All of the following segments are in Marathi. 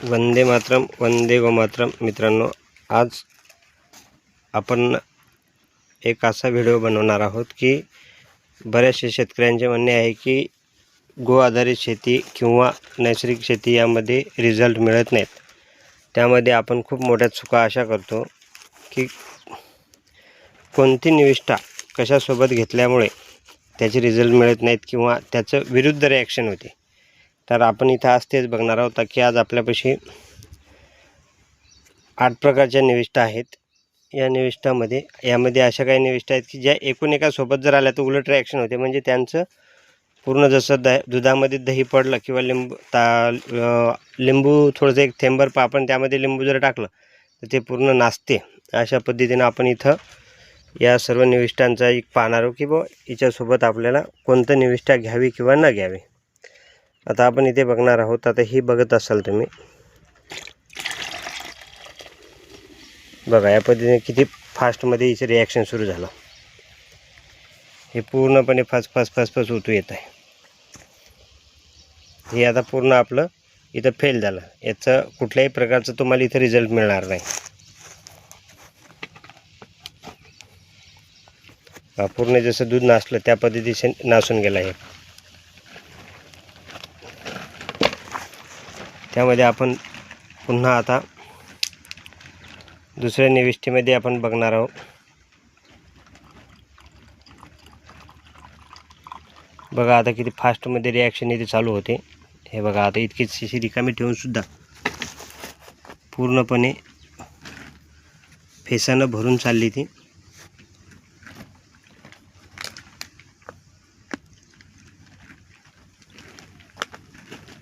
वंदे मातरम, वंदे गोमातरम. मित्रांनो, आज आपण एक असा व्हिडिओ बनवणार आहोत की बऱ्याचशा शेतकऱ्यांचे म्हणणे आहे की गो आधारित शेती किंवा नैसर्गिक शेती यामध्ये रिझल्ट मिळत नाहीत. त्यामध्ये आपण खूप मोठ्या चुका अशा करतो की कोणती निविष्ठा कशासोबत घेतल्यामुळे त्याचे रिझल्ट मिळत नाहीत किंवा त्याचं विरुद्ध रिॲक्शन होते. तर आपण इथं आज तेच बघणार आहोत की आज आपल्यापाशी 8 प्रकारच्या निविष्ठा आहेत. या निविष्ठामध्ये यामध्ये अशा काही निविष्ठा आहेत की ज्या एकूण एकासोबत जर आल्या तर उलट रिॲक्शन होते. म्हणजे त्यांचं पूर्ण जसं दुधामध्ये दही पडलं किंवा लिंबू थोडंसं एक थेंबर आपण त्यामध्ये लिंबू जर टाकलं तर ते पूर्ण नासते. अशा पद्धतीनं आपण इथं या सर्व निविष्ठांचा एक पाहणार आहोत की हिच्यासोबत आपल्याला कोणतं निविष्ठा घ्यावी किंवा न घ्यावी. आता आपण इथे बघणार आहोत. आता ही बघत असाल तुम्ही, बघा या पद्धतीने किती फास्टमध्ये हिचं रिॲक्शन सुरू झालं. हे पूर्णपणे फस उतू येत आहे. हे आता पूर्ण आपलं इथं फेल झालं. याचं कुठल्याही प्रकारचं तुम्हाला इथं रिझल्ट मिळणार नाही. पूर्ण जसं दूध नासलं त्या पद्धतीने नासून गेलं आहे. त्यामध्ये आपण पुन्हा आता दुसऱ्या निविष्ठेमध्ये आपण बघणार आहोत. बघा आता किती फास्टमध्ये रिॲक्शन इथे चालू होते. हे बघा आता इतकीच शिशी रिकामी ठेवून सुद्धा पूर्णपणे फेसानं भरून चालली ती.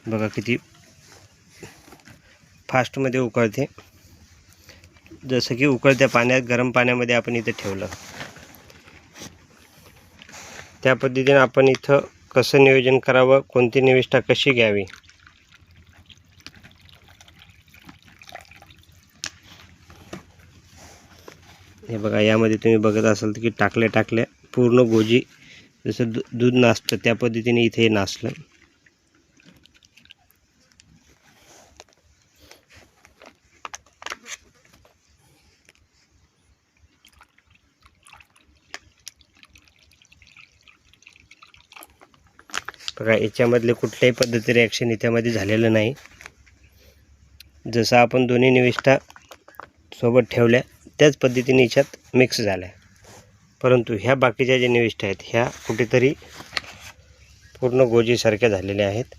बघा किती फास्टमध्ये उकळते. जसं की उकळत्या पाण्यात गरम पाण्यामध्ये आपण इथं ठेवलं त्या पद्धतीने आपण इथं कसं नियोजन करावं, कोणती निविष्ठा कशी घ्यावी. हे बघा यामध्ये तुम्ही बघत असाल की टाकल्या पूर्ण गोजी जसं दूध नासतं त्या पद्धतीने इथे नासलं. बघा याच्यामधले कुठल्याही पद्धती रिॲक्शन याच्यामध्ये झालेलं नाही. जसं आपण दोन्ही निविष्ठा सोबत ठेवल्या त्याच पद्धतीने याच्यात मिक्स झाल्या. परंतु ह्या बाकीच्या ज्या निविष्ठा आहेत ह्या कुठेतरी पूर्ण गोजीसारख्या झालेल्या आहेत.